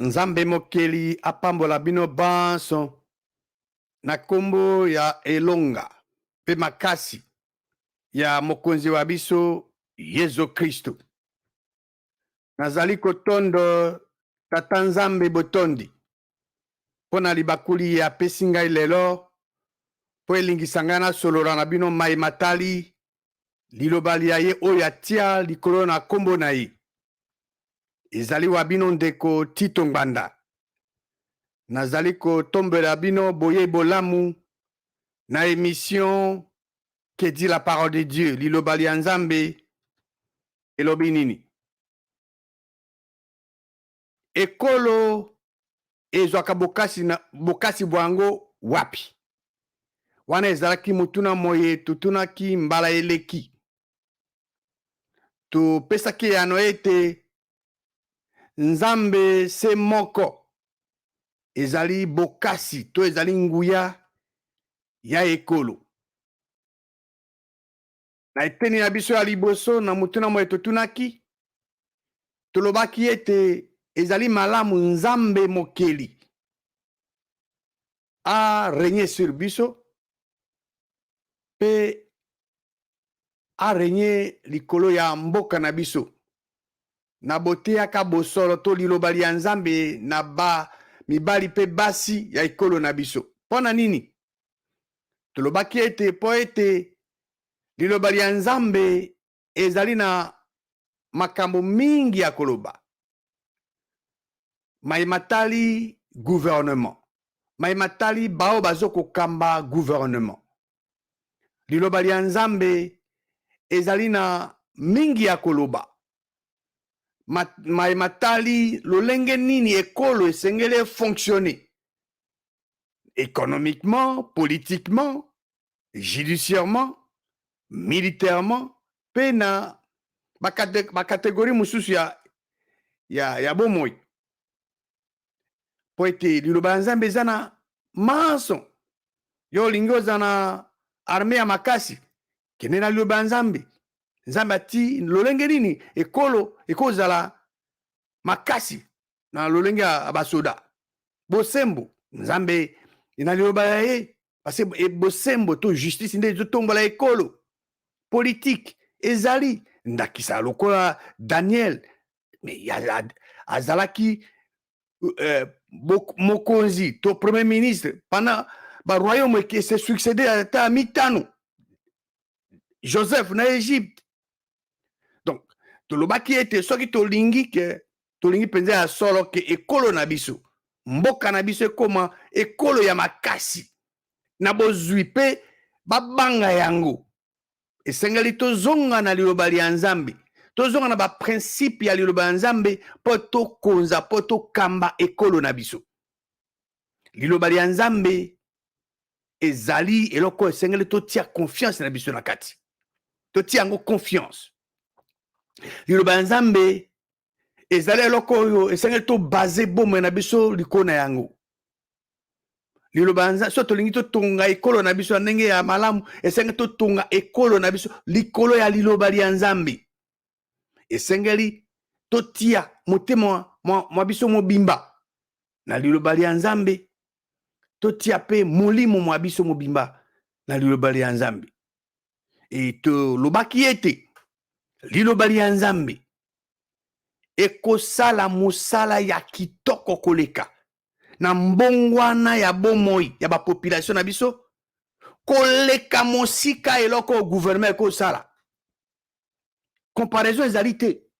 Nzambe mokeli apambola bino banso na kombo ya elonga pe makasi ya mokonzi wa biso Yesu Kristo. Nazali kotondo tata Nzambe botondi pona libakuli ya pesi ngai lelo po elingisa ngai nasolola na bino mai matali liloba ya ye oyo atia likolo na kombo na ye. Ezali wa bino ndeko Tito Ngbanda. Nazali kotombela bino boye bolamu na émission que dit la parole de Dieu, liloba ya Nzambe elobi nini. Ekolo ezwaka bokasi bwango wapi? Wana ezalaki mutuna moye tutunaki mbala eleki. Tupesaki yano ete Nzambe se moko ezali bokasi to ezali nguya ya ekolo. Na eteni ya biso ya liboso na mutuna moye tutunaki tolobaki ete ezali malamu Nzambe mokeli a régné sur biso pe a régné likolo ya mboka na biso na boteaka bosolo to liloba ya Nzambe na mibali pe basi ya ekolo na biso. Pona nini? Tolobaki ete po ete liloba ya Nzambe ezali na makambo mingi ya koloba. Maimatali gouvernement. Maimatali bao bazoko kamba gouvernement. Liloba ya Nzambe ezali na mingi ya koloba. Maimatali lolenge nini ekolo esengele fonctionner. Économiquement, politiquement, judiciairement, militairement, pe na bakategori mususu ya bomoi. Po ete liloba Nzambe ezana maso. Yo lingo zana armée ya makasi. Kene na liloba Nzambe. Nzambe ati lolenge nini ekolo ekozala makasi na lolenge abasoda. Bosembo Nzambe ina liloba ya ye. Parce que bosembo to justice nde ezotombola ekolo. Politique ezali ndakisa lokola Daniel. Mais azalaki mokonzi to premier ministre pendant ba royaume qui s'est succédé à mitano. Joseph na Égypte. Donc tolobaki ete soki tolingi penza ya solo ke ekolo na biso mboka na biso ekoma ekolo ya makasi na bozwi pe babanga yango esengeli tozonga na liloba ya Nzambe tozonga na ba principe ya liloba ya Nzambe po tokonza po tokamba ekolo na biso. Liloba ya Nzambe ezali eloko esengeli totia confiance na biso na kati totia yango confiance. Liloba ya Nzambe ezali eloko oyo esengeli to base bomoi na biso likona yango. Liloba ya Nzambe so tolingi totonga ekolo na biso ndenge ya malamu esengeli totonga ekolo na biso likolo ya liloba ya Nzambe. Esengeli totia motema mwa biso mobimba na liloba ya Nzambe totia pe molimo mwa biso mobimba na liloba ya Nzambe. E tolobaki ete liloba ya Nzambe ekosala mosala ya kitoko koleka na mbongwana ya bomoi ya bapopulation na biso koleka mosika eloko gouvernement ekosala. Comparaison ezali te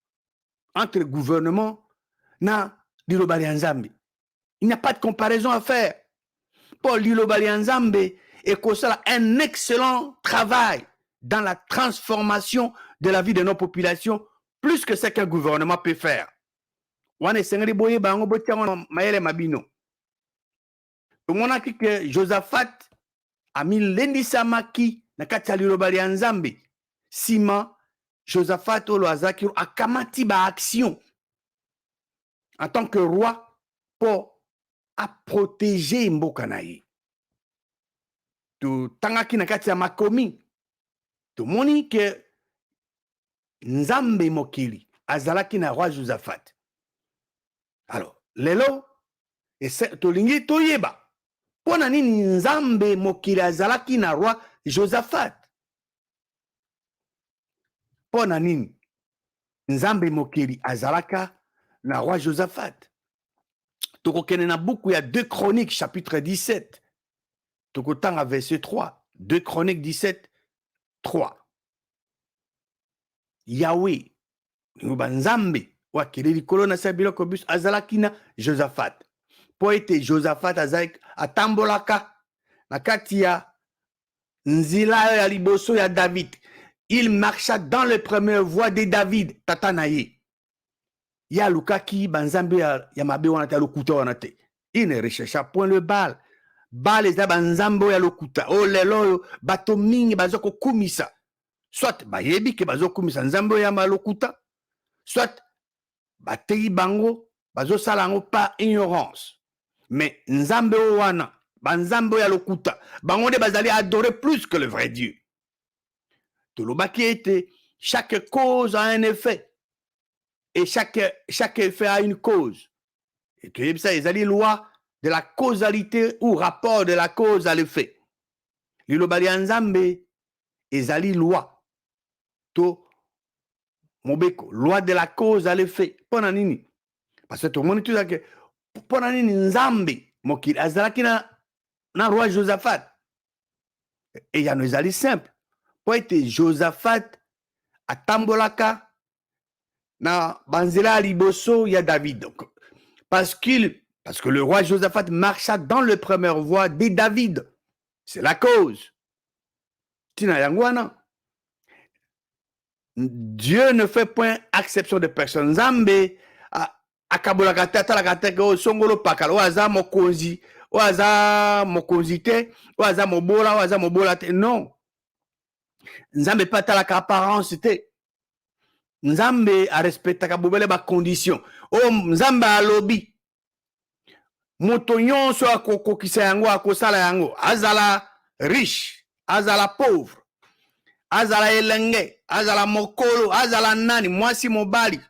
entre gouvernement na liloba ya Nzambe. Il n'y a pas de comparaison à faire. Paul liloba ya Nzambe ekosala un excellent travail dans la transformation de la vie de nos populations plus que ce qu'un gouvernement peut faire. Wana esengeli boye bango botiango mayele mabino. Tomonaki ke Josaphat amilendisamaki na kati ya liloba ya Nzambe. Sima Josaphat olo azaki akamati ba action en tant que roi pour à protéger mboka na ye. Tangaki na kati ya makomi tomoni ke Nzambe mokili azalaki na roi Josaphat. Alors lelo tolingi toyeba pona nini nzambe mokili azalaki na roi Josaphat. Pona nini nzambe mokili azalaka na roi Josaphat. Tokokene na buku ya 2 Chroniques chapitre 17. Tokotanga verset 3. 2 Chroniques 17, 3. Yahweh, nzambe wakili likolo na sabiloko biso azalaki na Josaphat. Po ete Josaphat azalaki atambolaka na kati ya nzila ya liboso ya David. Il marcha dans les premières voies de David, tata na ye. Ya lukaki banzambe ya mabe wana te lokuta wana te. Il ne rechercha point le Baal. Baal eza banzambe ya lokuta. O lelo bato mingi bazoko kumisa. Soit bayebi ke bazo kumisa nzambe ya malokuta, soit batei bango bazo salango par ignorance. Mais nzambe wana banzambe ya lokuta bango de bazali adorer plus que le vrai Dieu. Tolobaki ete chaque cause a un effet et chaque effet a une cause. Et tu ça ezali loi de la causalité ou rapport de la cause à l'effet. Lilobali nzambe ezali loi to mobeko, loi de la cause à l'effet. Pona nini? Parce que tout le monde dit que pona nini nzambe mokili azalaki na roi Josaphat. Et ya no ezali simple. Po ete Josaphat atambolaka na banzela liboso ya David. Donc, parce que le roi Josaphat marcha dans le première voie de David. C'est la cause. Tina yangwana. Dieu ne fait point exception de personne. Nzambe akabolaka te atalaka te ke osongolo pakala oyo aza mokonzi oyo aza mokonzi te oyo aza mobola te. Non, nzambe pe atalaka apparence te. Nzambe arespectaka bobele bacondition oyo nzambe alobi moto nyonso akokokisa yango akosala yango, azala riche, azala pauvre, azala elenge, azala mokolo, azala nani, mwasi mobali,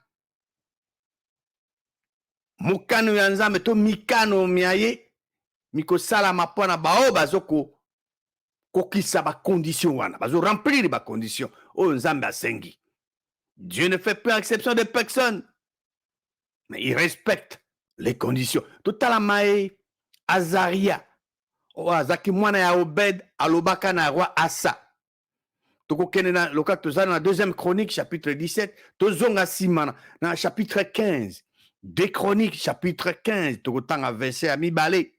mokano ya nzambe to mikano miaye mikosala mapona bao bazoko kokisa ba condition wana, bazo remplir ba condition oyo nzambe asengi. Dieu ne fait pas exception de personne, mais il respecte les conditions. Totala mae Azaria o azaki mwana ya Obed alobaka na roi Asa. Tokokene na loka tozana na 2e Chronique chapitre 17, tozonga simana na chapitre 15. 2 Chroniques chapitre 15, tokotanga verset à mibale.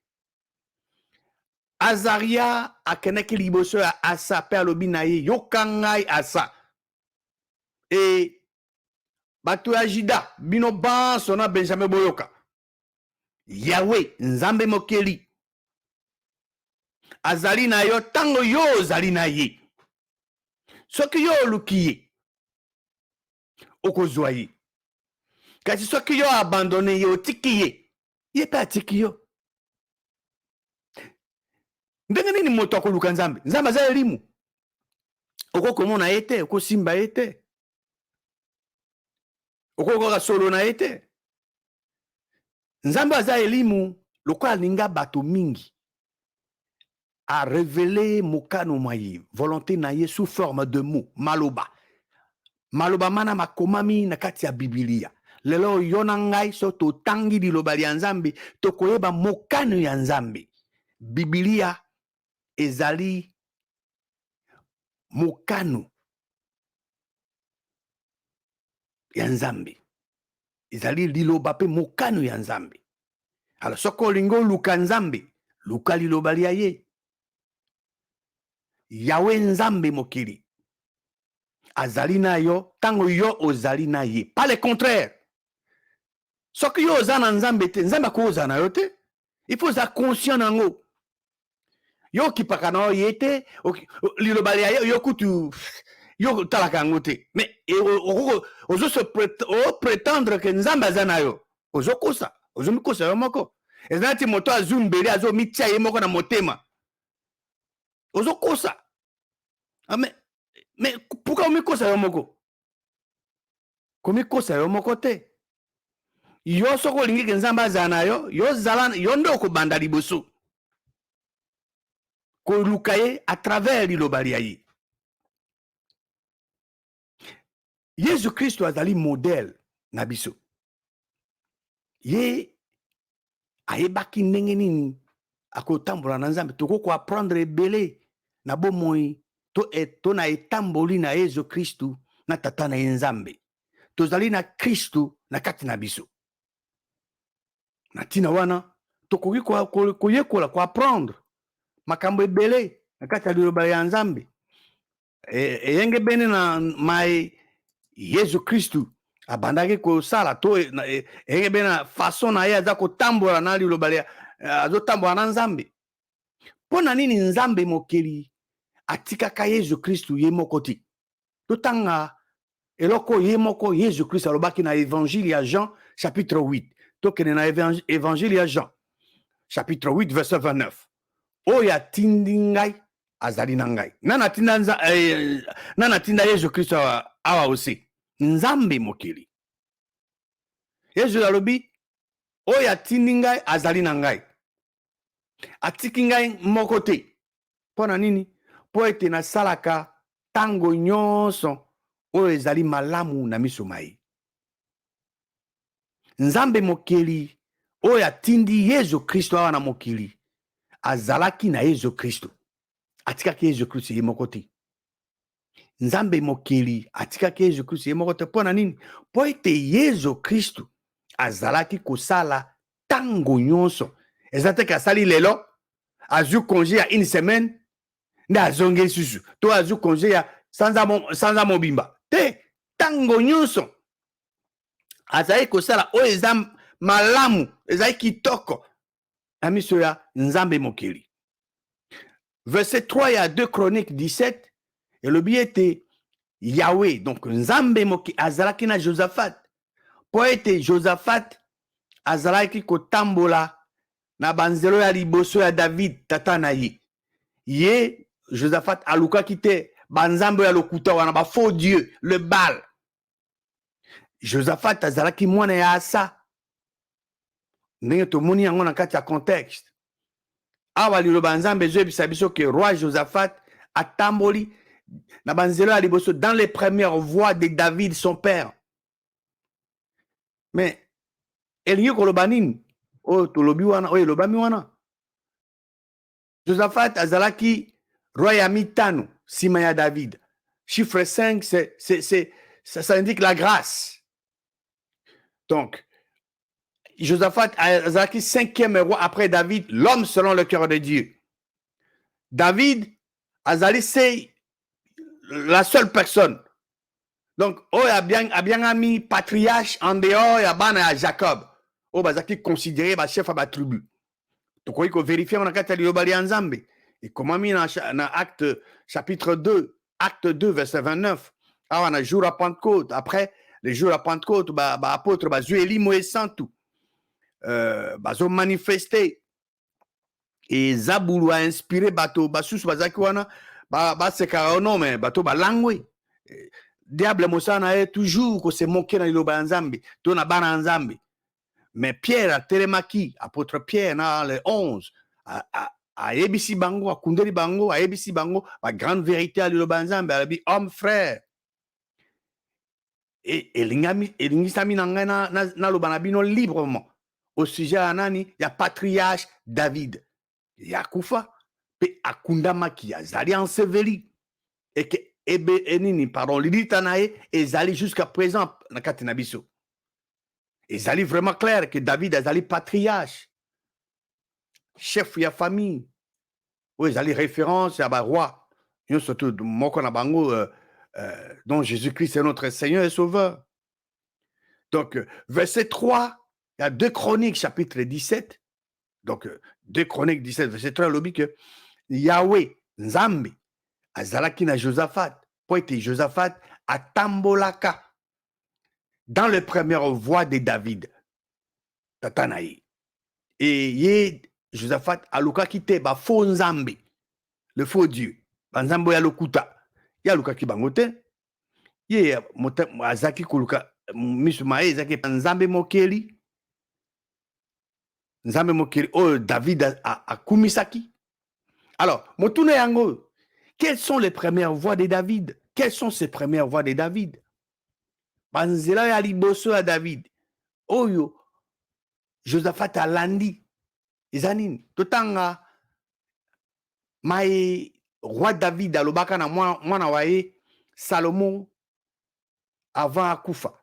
Azaria akeneki liboso ya Asa pe alobi na ye yokangai Asa. Et bato ya Juda bino banso na Benjamin boyoka. Yahweh nzambe mokeli azali na yo tango yo ozali na ye. Soki yo oluki ye okozwa ye. Kasi soki yo abandonne ye otiki ye, ye pe atiki yo. Ndenge nini moto akoluka nzambe? Nzambe aza elimu. Okokomona ye te, okosimba ye te, okokoka solo na ye te. Nzambe aza elimu lokola alinga bato mingi a révélé mokano mwa ye, volonté na ye sous forme de mots, maloba. Maloba mana makomami na kati ya Biblia. Lelo yo na ngai so totangi liloba ya nzambe tokoyeba mokano ya nzambe. Biblia ezali mokano ya nzambe. Ezali liloba pe mokano ya nzambe. Alors soko lingo luka nzambe, luka liloba ya ye. Yawe nzambe mokili azali na yo tango yo ozali na ye. Pas le contraire. Soki yo ozana nzambe te, nzambe akoza na yo te. Il faut être conscient nango. Yo kipaka na yo te, liloba ya ye yo kutu yo talaka yango te. Mais ozo se prétendre que nzambe azana yo. Ozo kosa, ozo mikosa yo moko. Ezanati moto azumbeli azo mitia ye moko na motema. Ozo kosa. Ah, mais pourquoi on me kosa yo moko? Komi kosa yo moko te. yo soko olingi ke nzambe azala na yo, yo nde okobanda liboso koluka ye à travers liloba lia ye. Yesu Kristo azali modèle na biso. Ye ayebaki ndenge nini akotambola na nzambe, toko apprendre ebele na bomoi to na etamboli na Yesu Kristo na tata na ye nzambe. Tozali na Kristo na kati na biso. Na tina wana tokoki koyekola ko apprendre makambo ebele na kati ya liloba ya nzambe. Eyenge bene na mai Yesu Kristo abandaki kosala to eyenge bene na façon na ye aza kotambola na liloba ya azotambola na nzambe. Pona nini nzambe mokeli atikaka Yesu Kristo ye moko ti? Totanga eloko ye moko Yesu Kristo alobaki na évangile ya Jean chapitre 8. Tokene na évangile ya Jean chapitre 8 verset 29. Oyo atindi ngai azali na ngai. Nana tinda Yesu Kristo awa aussi. Nzambe mokeli. Yesu alobi oyo atindi ngai azali na ngai. Atiki ngai moko te. Pona nini? Po ete nasalaka tango nyonso oyo ezali malamu na miso na ye. Nzambe mokeli oyo atindi Yesu Kristo awa na mokili azalaki na Yesu Kristo. Atikaki Yesu Kristo ye moko te. Nzambe mokeli atikaki Yesu Kristo ye moko te. Pona nini? Po ete Yesu Kristo azalaki kosala tango nyonso. Ezateke asali lelo azu congé ya une semaine nde azonge susu. To azu congé ya sanza mobimba. Te tango nyonso azali kosala oyo eza malamu, ezali kitoko na miso ya nzambe mokeli. Verset 3 ya 2 Chroniques 17 elobi ete Yahweh, donc nzambe mokeli azalaki na Josaphat. Po ete Josaphat azalaki kotambola na banzelo ya liboso ya David tata na ye. Ye Josaphat alukaki te banzambe ya lokuta wana ba faux dieu, le Baal. Josaphat azalaki mwana ya Asa. Ndenge tomoni yango na kati ya contexte. Awa liloba nzambe ezoyebisa biso ke roi Josaphat atamboli na banzelo ya liboso dans les premières voies de David son père. Mais elingi koloba nini? Oyo tolobi wana, oyo elobami wana. Josaphat azalaki roi ya mitano sima ya David. Chiffre 5, ça indique la grâce. Donc, Josaphat azalaki 5e roi après David, l'homme selon le cœur de Dieu. David azali c'est la seule personne. Donc, oyo a ami patriarche en dehors ya bana ya Jacob. Oyo bazaki considéré ba chef ba tribu. Tokoki ko vérifier na kati ya liloba ya nzambe. Et comment mis na acte chapitre 2, acte 2 verset 29. Awa na jour à Pentecôte, après le jour à Pentecôte ba apôtre ba zueli moe santu. Bazo manifester et Zabulu a inspiré bato basusu bazaki wana ba sekara no mais bato ba langwe. Diable mosana est toujours ko se moquer na liloba ya nzambe to na bana nzambe. Mais Pierre a telemaki, apôtre Pierre dans les 11 a ebisi bango, a kundeli bango, a ebisi bango, la grande vérité à liloba nzambe, a dit homme frère. Et lingisami nanga na loba na bino librement au sujet à nani ya patriarche David. Ya kufa pe akundamaki azali enseveli et que enini pardon lilita nae ezali jusqu'à présent na kati na biso. Ezali vraiment clair que David ezali patriarche, chef ya famille. Oui, ezali référence à ba roi. Yo surtout moko na bango dont Jésus-Christ est notre Seigneur et Sauveur. Donc verset 3, il y a 2 Chroniques chapitre 17. Donc 2 Chroniques 17 verset 3 lobi que Yahweh Nzambe azalaki na Josaphat. Po ete Josaphat atambolaka dans les premières voies de David. Tatanaï. Et ye Josaphat alukaki te ba faux nzambe, le faux dieu. Ba nzambe ya lokuta. Ya alukaki bango te. Ye azaki kuluka misu mae ezaki nzambe mokeli nzambe mokili oyo David a kumisaki. Alors motuna yango, quelles sont les premières voix de David? Quelles sont ces premières voix de David? Banzela ya liboso ya David oyo Josaphat alandi ezanini totanga mai roi David alobaka na mwana wa ye Salomon avant akufa.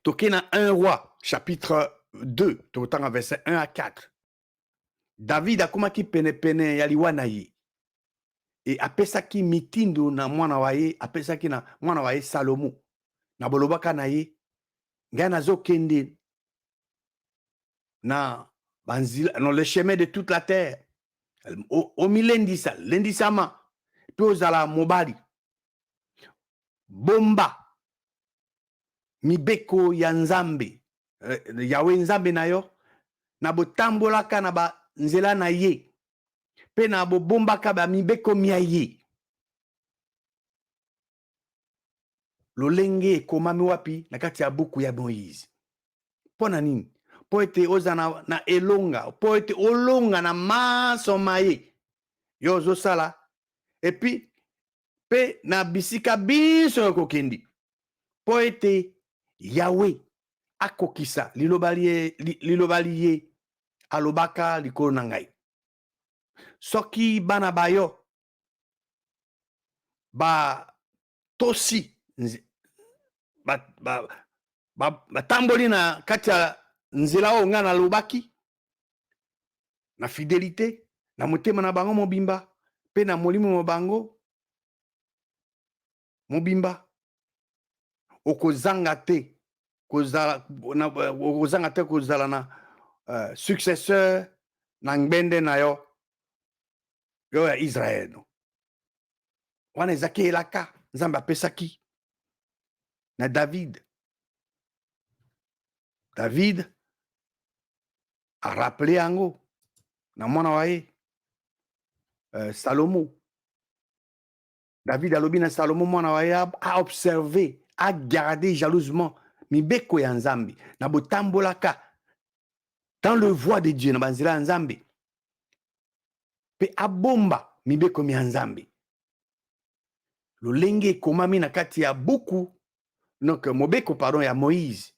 Toke na 1 roi chapitre 2 totanga verset 1 à 4. David akomaki pene ya liwa na ye e apesaki mitindo na mwana wa ye, apesaki na mwana wa ye Salomon na bolobaka na ye ngai nazokende na banzila dans le chemin de toute la terre omilendisa lendisama mpe ozala mobali bomba mibeko ya nzambe yawe nzambe na yo na botambolaka na banzela na ye mpe na bobombaka bamibeko mia ye. Lolenge ekomami wapi? Na kati ya buku ya Moïse. Mpo na nini? Po ete oza na elonga, po ete olonga na maso maye yo ozosala epi pe na bisika biso ya kokendi po ete yawe akokisa lilobali ye alobaka likolo na ngai. Soki bana bayo tosi batamboli na kati ya nzela oyo nga nalobaki na fidélité na motema na bango mobimba pe na molimo na bango mobimba, okozanga te kozala na successeur na ngbende na yo ya Israel. Wana ezaki elaka nzambe apesaki na David. David a rappelé yango na mwana wa ye Salomo. David alobi na Salomo mwana wa ye a observé, a gardé jalousement mibeko ya nzambe na botambolaka dans le voie de Dieu na banzela ya nzambe pe abomba mibeko ya nzambe. Lolenge ekomami na kati ya buku donc mobeko pardon ya Moïse.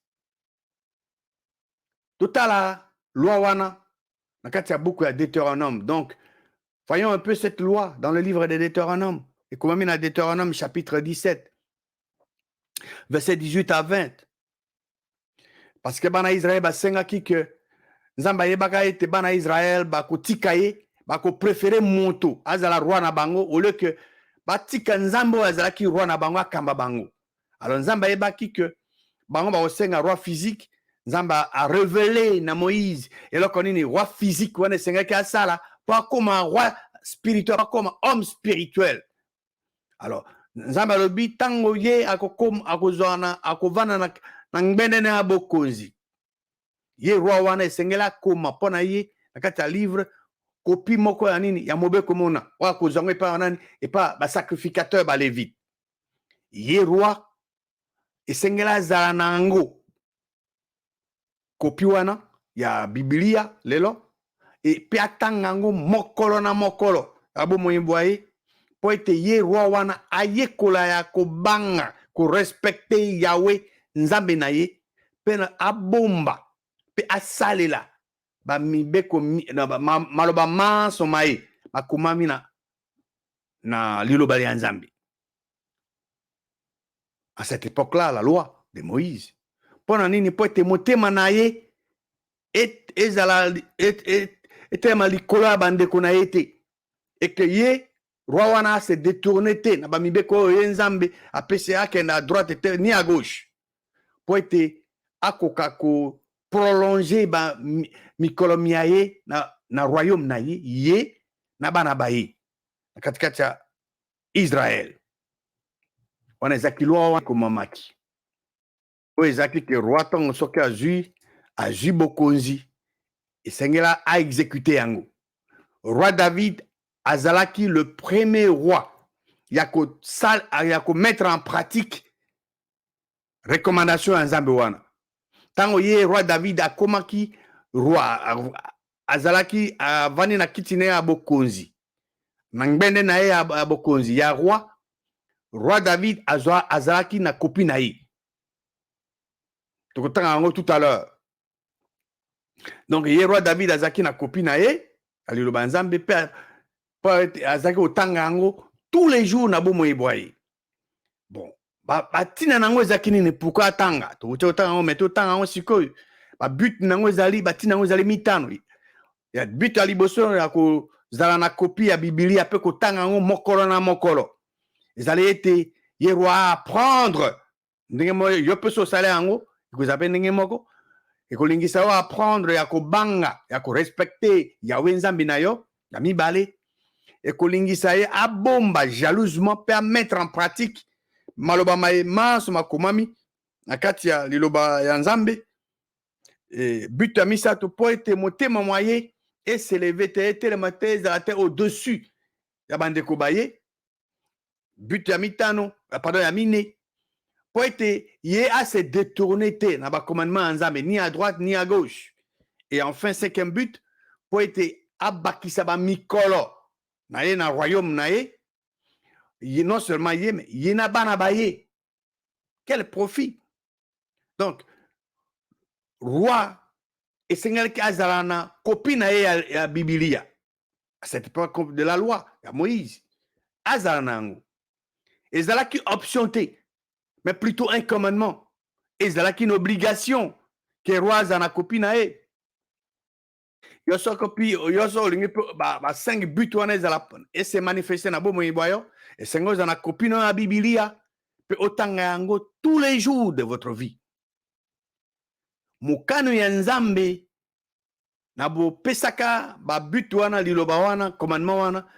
Totala loi wana na kati ya buku ya Deutéronome. Donc voyons un peu cette loi dans le livre de Deutéronome. Ekomami na Deutéronome chapitre 17 verset 18 à 20. Parce que bana Israël basengaki que nzamba yebaka ete bana Israël bakotika ye bako préférer moto azala roi na bango au lieu que batika nzambe azalaki roi na bango akamba bango. Alors nzamba yebaki que bango bakosenga roi physique, nzamba a révélé na Moïse eloko nini roi physique wana esengaki asala po comme un roi spirituel, comme homme spirituel. Alors nzamba lobi tango ye akovana na ngbende na bokonzi ye roi wana esengela koma pona ye na kati ya livre kopi moko ya nini ya mobeko mona wa kozango epa nani epa basacrificateur balevite. Ye roi esengela zala na ngo kopi wana ya Biblia lelo e pe atanga ngo mokolo na mokolo abo moyembo ye po ete ye roi wana ayekola ya kobanga ko respecte Yahweh nzambe na ye pe na abomba pe asalela ba mibeko maloba manso maye bakomami na liloba ya nzambe. À cette époque-là, la loi de Moïse. Pona nini po ete motema na ye etema likolo ya bandeko na ye te et que ye roi wana se détourné te na ba mibeko oyo ye nzambe apesi akende à droite te ni à gauche po ete akoka ko prolonger ba mikolo mia ye na royaume na ye na bana ba ye na katikati ya Israël. Wana ezaki loi wana komamaki oyo ezaki ke roi ntongo soki azwi bokonzi esengela a exécuter yango. Roi David azalaki le premier roi ya ko mettre en pratique recommandation ya nzambe wana. Tango ye roi David akomaki roi azalaki avandi na kiti na ye ya bokonzi na ngbende na ye ya bokonzi ya roi David azalaki na kopi na ye. Tokotanga yango tout à l'heure. Donc ye roi David azalaki na kopi na ye aliloba nzambe pe azalaki otanga yango tous les jours na bomoi boye. Bon, batina nango ezalaki nini pourquoi atanga? Tokoki otanga yango mais totanga yango sikoyo. But nango ezali batina nango ezali mitano. Ya but ya liboso ya kozala na kopi ya Biblia pe kotanga yango mokolo na mokolo. Ezali ete ye roi apprendre ndenge mo yo pe so sala yango ikozape ndenge moko ekolingisa yo apprendre ya kobanga ya korespecter Yahweh nzambi na yo ya mibale ekolingisa ye abomba jalousement pe a mettre en pratique maloba maso makomami na kati ya liloba ya nzambe but ya misato po ete motema moye s'élever te etelema te ezala te au-dessus ya bandeko baye. But ya mitano pardon ya mine po ete ye a se détourné te na ba commandement ya nzambe ni à droite ni à gauche. Et enfin cinquième but po ete abakisa ba mikolo na ye na royaume na ye non seulement ye mais ye na bana ba ye. Quel profit. Donc roi esengelaki azala na kopi na ye ya Biblia à cette époque de la loi ya Moïse azala na yango ezalaki option te mais plutôt un commandement ezalaki une obligation que roi azala na kopi na ye yoso kopi yoso olingi ba 5 but wana ezala ese manifester na bomoi boyo esengo ezala na kopi na ya Biblia pe otanga yango tous les jours de votre vie. Mukano ya nzambe na bo pesaka ba but wana liloba wana commandement wana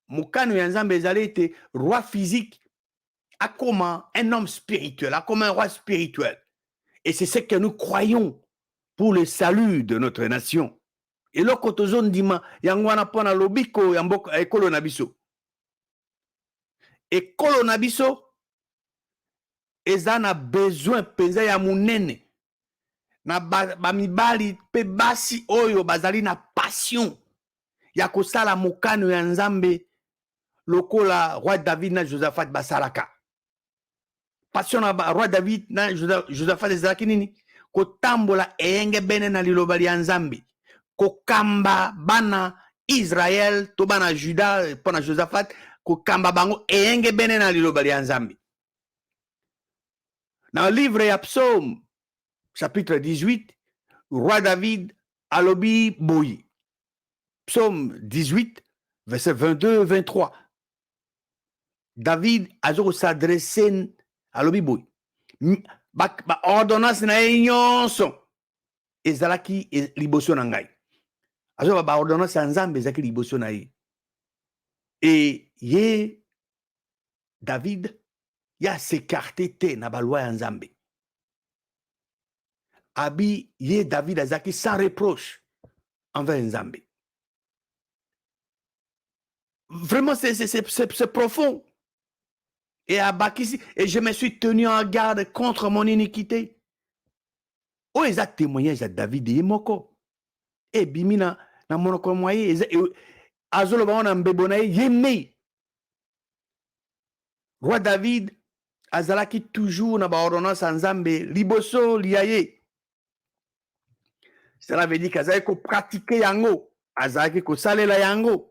mukano ya nzambe ezali ete roi physique a comme un homme spirituel, a comme un roi spirituel. Et c'est ce que nous croyons pour le salut de notre nation. Et là, quand on dit yango wana pona lobiko ya mboka ekolo na biso. Ekolo na biso ezana besoin penza ya munene na ba mibali pe basi oyo bazali na passion ya kosala mokano ya nzambe lokola roi David na Josaphat basalaka. Passion na roi David na Josaphat ezalaki nini kotambola eyenge bene na liloba ya nzambe kokamba bana Israël to bana Juda pona Josaphat kokamba bango eyenge bene na liloba ya nzambe. Dans le livre ya Psaume chapitre 18 roi David alobi boyi. Psaume 18 verset 22-23. David azo s'adresser alobi boyi. Ba ordonnance na nyonso ezalaki liboso na ngai. Azo ba ordonnance ya nzambe ezalaki liboso na ye. Et ye David ya s'écarté te na ba loi ya nzambe. Abi ye David azalaki sans reproche envers nzambe. Vraiment c'est profond. Et je me suis tenu en garde contre mon iniquité. Oh, ils ont témoignage à David et Moko. Et bimina na monoko moye azolo ba na mbebona yeme. Roi David azalaki toujours na ba ordonnance nzambe liboso liaye. Cela veut dire qu'azalaki ko pratiquer yango, azalaki ko salela yango.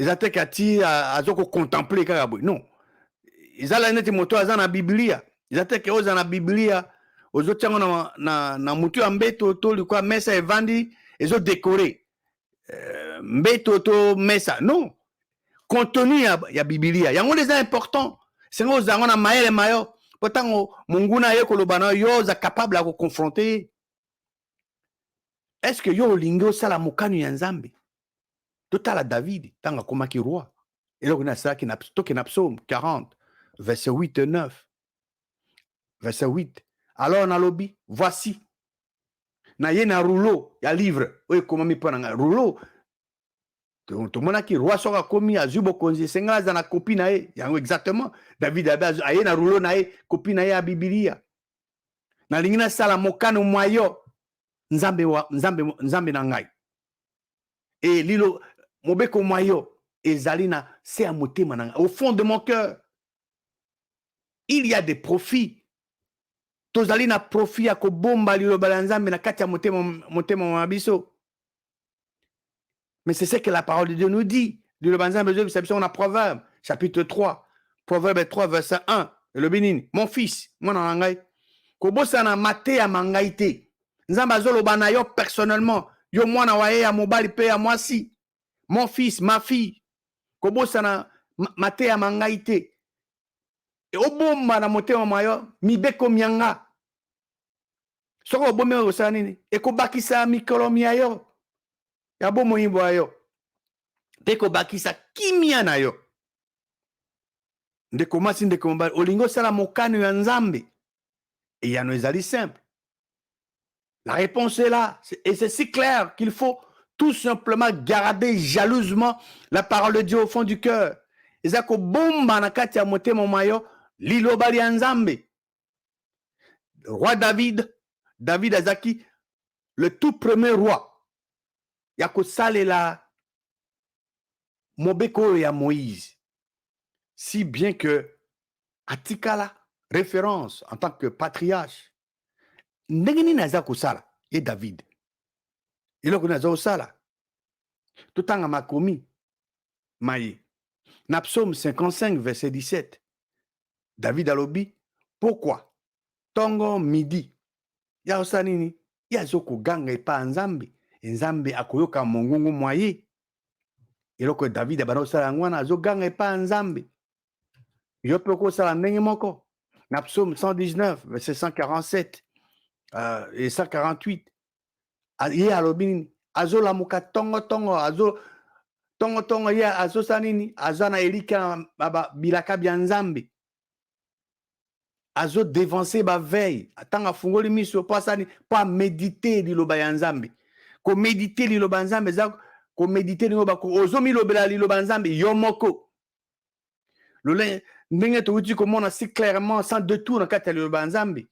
Ils ont kati azoko contempler kaka boy. Non. Ils ont neti moto azana Biblia. Ils ont que ozana Biblia ozotiango na mutu ya mbeto to likwa mesa evandi ezo décorer. Mbeto to mesa. Non. Contenu ya Biblia. Yango les important. C'est ngo zango na maele mayo. Potango munguna ye koloba na yo za capable à confronter. Est-ce que yo lingo sala mukanu ya nzambe? Total à David, tanga komaki roi. Et là, on a ça qui n'a psaume 40, verset 8 et 9. Verset 8. Alors, on a lobby, voici. Na ye na rouleau, ya livre. Oui, comment mi pona rouleau. Tout le monde qui roi sera commis à Zubo Konzi, senga za na copie na ye. Exactement. David a ye na rouleau na ye, copie na ye a Biblia. Na lingina sala mokano moyo. nzambe na ngai. Et lilo mobeko moyo ezalina c'est à motema na ngai. Au fond de mon cœur, il y a des profits. Tozali na profit ya kobomba liloba la nzambe na kati ya motema na biso. Mais c'est ce que la parole de Dieu nous dit. Liloba nzambe Dieu on a Proverbe chapitre 3. Proverbe 3 verset 1. Le bénin, mon fils, mwana ngai, kobosa na mate ya mangai te. Nzambe azoloba na yo personnellement, yo mwana wa ye ya mobali pe ya mwasi. Mon fils, ma fille, kobosa na mate ya mangai te. E obomba na motema mayo mibeko mianga. Soko obombe osala nini? Ekobakisa mikolo mia yo. Ya bomo yimbo ayo. Peko bakisa kimia na yo. Ndeko masi ndeko mobali olingo sala mokano ya nzambe. Et ya no ezali simple. La réponse est là. Et c'est si clair qu'il faut tout simplement garder jalousement la parole de Dieu au fond du cœur. Ezako bomba na kati ya motema mayo liloba ya nzambe. Le roi David azaki, le tout premier roi. Yako salela mobeko ya Moïse. Si bien que atikala référence en tant que patriarche. Ndengeni naza kosala et David. Iloko naza kosala. Totanga makomi maye. Na psaume 55 verset 17. David alobi, pourquoi tongo midi ya osanini ya zoko ganga epa nzambe nzambe akoyoka mongongo moye. Iloko David abana osala ngwana azo ganga epa nzambe. Yo peux kosala ndenge moko. Na psaume 119 verset 147 et 148. Ye alobini azo lamuka tongo ye azo sanini azana elika bilaka bya nzambe. Azo dévancer ba veille atanga fungoli miso po asani po méditer liloba ya nzambe. Ko méditer liloba nzambe za ko méditer liloba ko ozo milobela liloba nzambe yo moko. Lole ndenge to uti komona si clairement sans détour na kati liloba nzambe.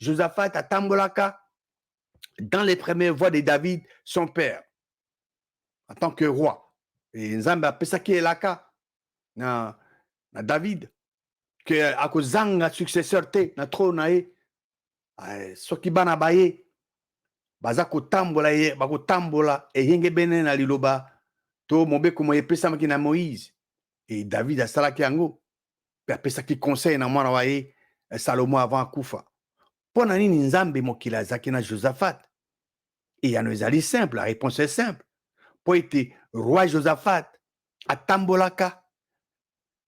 Josaphat atambolaka dans les premières voies de David son père en tant que roi. Et nzambe apesaki elaka na David que akozanga successeur te na trône na ye. Soki bana baye baza kotambola ye bakotambola eyenge bene na liloba to mobeko moye pesamaki na Moïse. Et David asalaki yango pe apesaki conseil na mwana wa ye Salomo avant akufa. Pona nini nzambe mokili azaki na Josaphat? Et yano ezali simple, la réponse est simple. Po ete roi Josaphat atambolaka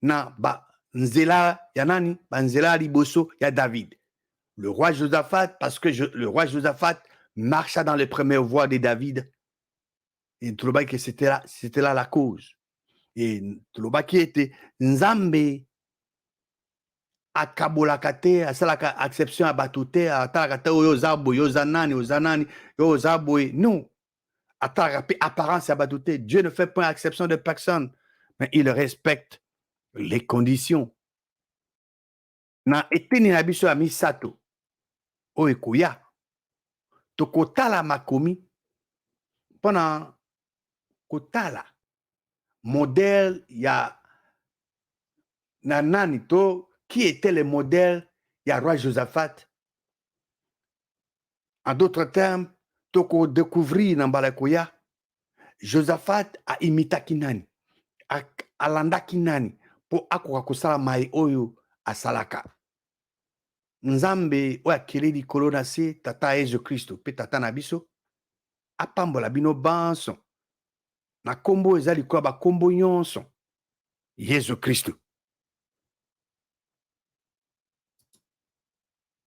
na ba nzela ya nani? Ba nzela liboso ya David. Le roi Josaphat, parce que le roi Josaphat marcha dans les premières voies de David. Et tout le monde que c'était là la cause. Et tout le monde qui était nzambe akabolaka te asalaka acception ya bato te atalaka te oyo zabo yo zanani yo zabo non atalaka pe apparence ya bato te. Dieu ne fait pas exception de personne, mais il respecte les conditions. Na eteni na biso ya misato oyo ekoya tokotala makomi mpona kotala modèle ya na nani to qui était le modèle ya roi Josaphat. En d'autres termes, toko découvrir na mbalakoya Josaphat a imitaki nani, alandaki nani po akoka kosala mai oyo asalaka. Nzambe oyo akeli likolo na se tata Yesu Kristo pe tata na biso apambola bino banso na kombo ezali kwa ba kombo nyonso Yesu Kristo.